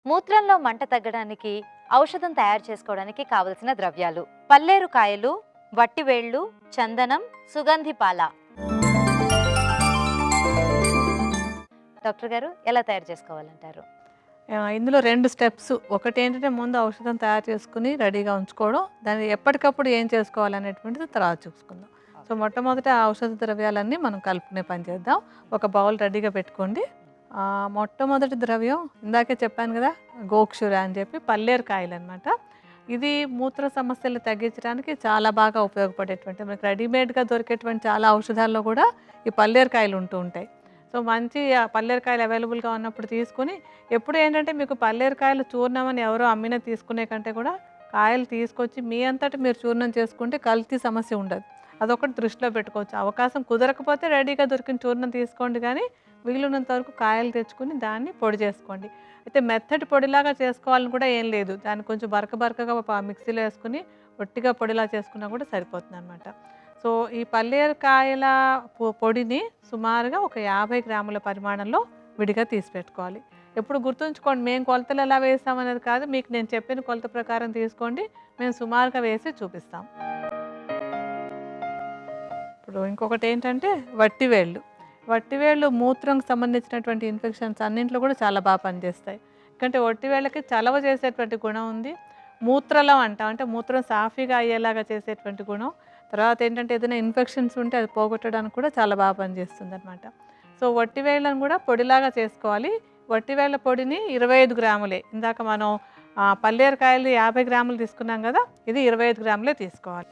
మూత్రంలో మంట తగ్గడానికి ఔషధం తయారు చేసుకోవడానికి కావలసిన ద్రవ్యాలు: పల్లేరు కాయలు, వట్టివేళ్లు, చందనం, సుగంధి పాల. డాక్టర్ గారు, ఎలా తయారు చేసుకోవాలంటారు? ఇందులో 2 స్టెప్స్. ఒకటేంటంటే ముందు ఔషధం తయారు చేసుకొని రెడీగా ఉంచుకోవడం. దాన్ని ఎప్పటికప్పుడు ఏం చేసుకోవాలనేటువంటిది తర్వాత చూసుకుందాం. సో, మొట్టమొదట ఆ ఔషధ ద్రవ్యాలన్నీ మనం కలుపుకునే పని చేద్దాం. ఒక బౌల్ రెడీగా పెట్టుకోండి. మొట్టమొదటి ద్రవ్యం ఇందాకే చెప్పాను కదా! గోక్షుర అని చెప్పి పల్లేరు కాయలనమాట. ఇది మూత్ర సమస్యలు తగ్గించడానికి చాలా బాగా ఉపయోగపడేటువంటి, మనకి రెడీమేడ్‌గా దొరికేటువంటి చాలా ఔషధాల్లో కూడా ఈ పల్లేరు కాయలు ఉంటూ ఉంటాయి. సో, మంచి పల్లేరు కాయలు అవైలబుల్‌గా ఉన్నప్పుడు తీసుకొని, ఎప్పుడు ఏంటంటే మీకు పల్లేరు కాయలు చూర్ణం అని ఎవరో అమ్మినా తీసుకునే కంటే కూడా కాయలు తీసుకొచ్చి మీ అంతట మీరు చూర్ణం చేసుకుంటే కల్తీ సమస్య ఉండదు. అదొకటి దృష్టిలో పెట్టుకోవచ్చు. అవకాశం కుదరకపోతే రెడీగా దొరికిన చూర్ణం తీసుకోండి, కానీ వీలున్నంత వరకు కాయలు తెచ్చుకొని దాన్ని పొడి చేసుకోండి. అయితే మెత్తటి పొడిలాగా చేసుకోవాలని కూడా ఏం లేదు. దాన్ని కొంచెం బరకగా మిక్సీలో వేసుకొని ఒట్టిగా పొడిలా చేసుకున్నా కూడా సరిపోతుందనమాట. సో, ఈ పల్లేరు కాయల పొడిని సుమారుగా ఒక 50 గ్రాముల పరిమాణంలో విడిగా తీసి పెట్టుకోవాలి. ఎప్పుడు గుర్తుంచుకోండి, మేము కొలతలు ఎలా వేసామనేది కాదు, మీకు నేను చెప్పిన కొలత ప్రకారం తీసుకోండి. మేము సుమారుగా వేసి చూపిస్తాం. ఇప్పుడు ఇంకొకటి ఏంటంటే వట్టివేళ్ళు. వట్టివేళ్ళు మూత్రంకి సంబంధించినటువంటి ఇన్ఫెక్షన్స్ అన్నింటిలో కూడా చాలా బాగా పనిచేస్తాయి. ఎందుకంటే వట్టివేళ్ళకి చలవ చేసేటువంటి గుణం ఉంది. మూత్రలం అంటాం, అంటే మూత్రం సాఫీగా అయ్యేలాగా చేసేటువంటి గుణం. తర్వాత ఏంటంటే ఏదైనా ఇన్ఫెక్షన్స్ ఉంటే అది పోగొట్టడానికి కూడా చాలా బాగా పనిచేస్తుంది అనమాట. సో, వట్టివేళ్ళను కూడా పొడిలాగా చేసుకోవాలి. వట్టివేళ్ళ పొడిని 25 గ్రాములే. ఇందాక మనం పల్లేరు కాయలు 50 గ్రాములు తీసుకున్నాం కదా! ఇది 25 గ్రాములే తీసుకోవాలి.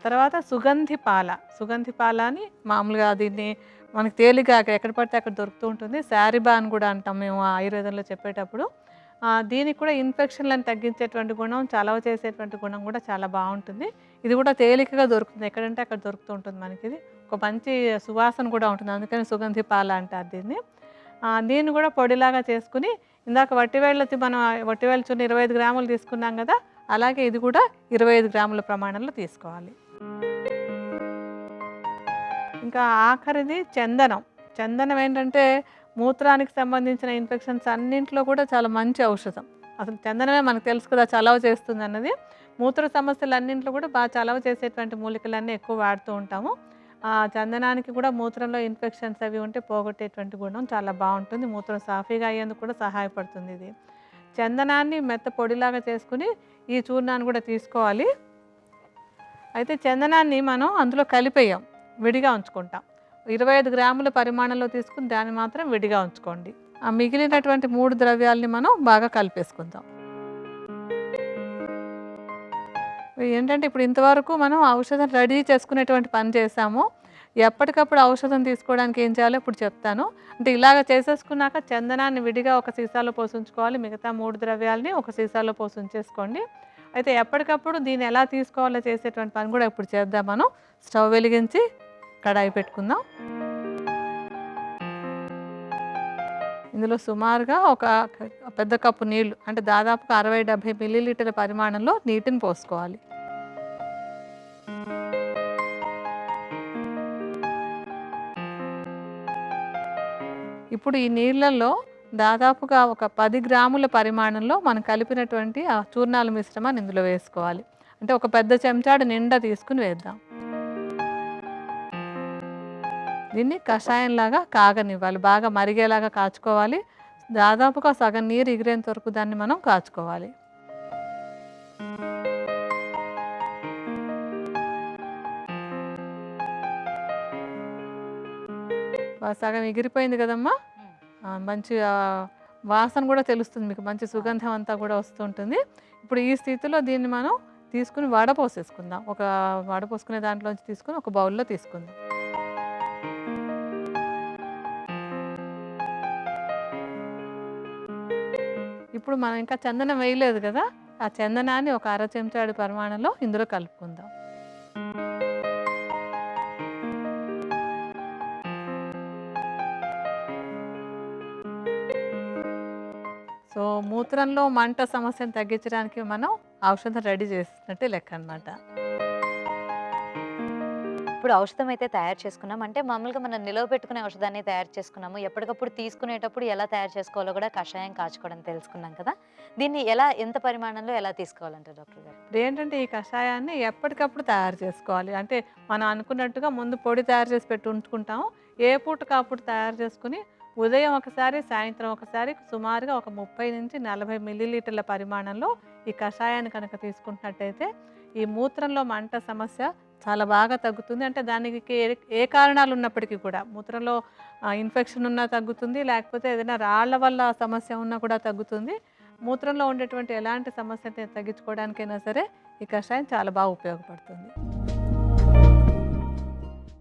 తర్వాత సుగంధి పాల. సుగంధి పాల అని మామూలుగా దీన్ని మనకి తేలిగ్గా ఎక్కడ పడితే అక్కడ దొరుకుతూ ఉంటుంది. శారిబా అని కూడా అంటాం మేము ఆయుర్వేదంలో చెప్పేటప్పుడు. దీనికి కూడా ఇన్ఫెక్షన్లను తగ్గించేటువంటి గుణం, చలవ చేసేటువంటి గుణం కూడా చాలా బాగుంటుంది. ఇది కూడా తేలికగా దొరుకుతుంది, ఎక్కడంటే అక్కడ దొరుకుతూ ఉంటుంది మనకిది. ఒక మంచి సువాసన కూడా ఉంటుంది, అందుకని సుగంధి పాల అంటారు దీన్ని. దీన్ని కూడా పొడిలాగా చేసుకుని, ఇందాక మనం వట్టివేళ్ళ చూర్ణం 25 గ్రాములు తీసుకున్నాం కదా! అలాగే ఇది కూడా 25 గ్రాముల ప్రమాణంలో తీసుకోవాలి. ఇంకా ఆఖరిది చందనం. చందనం ఏంటంటే మూత్రానికి సంబంధించిన ఇన్ఫెక్షన్స్ అన్నింటిలో కూడా చాలా మంచి ఔషధం. అసలు చందనమే మనకు తెలుసు కదా చలవ చేస్తుంది అన్నది. మూత్ర సమస్యలు అన్నింటిలో కూడా బాగా చలవ చేసేటువంటి మూలికలన్నీ ఎక్కువ వాడుతూ ఉంటాము. చందనానికి కూడా మూత్రంలో ఇన్ఫెక్షన్స్ అవి ఉంటే పోగొట్టేటువంటి గుణం చాలా బాగుంటుంది. మూత్రం సాఫీగా అయ్యేందుకు కూడా సహాయపడుతుంది ఇది. చందనాన్ని మెత్త పొడిలాగా చేసుకుని ఈ చూర్ణాన్ని కూడా తీసుకోవాలి. అయితే చందనాన్ని మనం అందులో కలిపేయం, విడిగా ఉంచుకుంటాం. 25 గ్రాముల పరిమాణంలో తీసుకుని దాన్ని మాత్రం విడిగా ఉంచుకోండి. ఆ మిగిలినటువంటి 3 ద్రవ్యాలని మనం బాగా కలిపేసుకుందాం. ఏంటంటే ఇప్పుడు ఇంతవరకు మనం ఔషధం రెడీ చేసుకునేటువంటి పని చేసాము. ఎప్పటికప్పుడు ఔషధం తీసుకోవడానికి ఏం చేయాలో ఇప్పుడు చెప్తాను. అంటే ఇలాగ చేసేసుకున్నాక చందనాన్ని విడిగా ఒక సీసాలో పోసి ఉంచుకోవాలి. మిగతా 3 ద్రవ్యాలని ఒక సీసాలో పోసి ఉంచేసుకోండి. అయితే ఎప్పటికప్పుడు దీన్ని ఎలా తీసుకోవాలో చేసేటువంటి పని కూడా ఇప్పుడు చేద్దాం మనం. స్టవ్ వెలిగించి కడాయి పెట్టుకుందాం. ఇందులో సుమారుగా ఒక పెద్ద కప్పు నీళ్లు, అంటే దాదాపుగా 60-70 మిల్లీలీటర్ల పరిమాణంలో నీటిని పోసుకోవాలి. ఇప్పుడు ఈ నీళ్ళల్లో దాదాపుగా ఒక 10 గ్రాముల పరిమాణంలో మనం కలిపినటువంటి ఆ చూర్ణాల మిశ్రమాన్ని ఇందులో వేసుకోవాలి. అంటే ఒక పెద్ద చెంచాడు నిండా తీసుకుని వేద్దాం. దీన్ని కషాయంలాగా కాగనివ్వాలి, బాగా మరిగేలాగా కాచుకోవాలి. దాదాపుగా సగం నీరు ఎగిరేంత వరకు దాన్ని మనం కాచుకోవాలి. సగం ఎగిరిపోయింది కదమ్మా. మంచి వాసన కూడా తెలుస్తుంది మీకు, మంచి సుగంధం అంతా కూడా వస్తుంటుంది. ఇప్పుడు ఈ స్థితిలో దీన్ని మనం తీసుకుని వడపోసేసుకుందాం. ఒక వడపోసుకునే దాంట్లోంచి తీసుకుని ఒక బౌల్లో తీసుకుందాం. ఇప్పుడు మనం ఇంకా చందనం వేయలేదు కదా, ఆ చందనాన్ని ఒక అర చెంచాడు పరిమాణంలో ఇందులో కలుపుకుందాం. సో, మూత్రంలో మంట సమస్యను తగ్గించడానికి మనం ఔషధం రెడీ చేసినట్టే లెక్క అనమాట. ఇప్పుడు ఇప్పుడు ఔషధం అయితే తయారు చేసుకున్నాం. అంటే మామూలుగా మనం నిలవ పెట్టుకునే ఔషధాన్ని తయారు చేసుకున్నాము. ఎప్పటికప్పుడు తీసుకునేటప్పుడు ఎలా తయారు చేసుకోవాలో కూడా కషాయం కాచుకోవడం తెలుసుకున్నాం కదా! దీన్ని ఎంత పరిమాణంలో ఎలా తీసుకోవాలంటారు డాక్టర్ గారు? ఇప్పుడేంటంటే ఈ కషాయాన్ని ఎప్పటికప్పుడు తయారు చేసుకోవాలి. అంటే మనం అనుకున్నట్టుగా ముందు పొడి తయారు చేసి పెట్టి ఉంచుకుంటాము. ఏ పూటకి ఆ పూట తయారు చేసుకొని ఉదయం ఒకసారి, సాయంత్రం ఒకసారి సుమారుగా ఒక 30-40 మిల్లీలీటర్ల పరిమాణంలో ఈ కషాయాన్ని కనుక తీసుకుంటున్నట్టయితే ఈ మూత్రంలో మంట సమస్య చాలా బాగా తగ్గుతుంది. అంటే దానికి ఏ కారణాలు ఉన్నప్పటికీ కూడా మూత్రంలో ఇన్ఫెక్షన్ ఉన్నా తగ్గుతుంది. లేకపోతే ఏదైనా రాళ్ళ వల్ల సమస్య ఉన్నా కూడా తగ్గుతుంది. మూత్రంలో ఉండేటువంటి ఎలాంటి సమస్యని తగ్గించుకోవడానికైనా సరే ఈ కషాయం చాలా బాగా ఉపయోగపడుతుంది.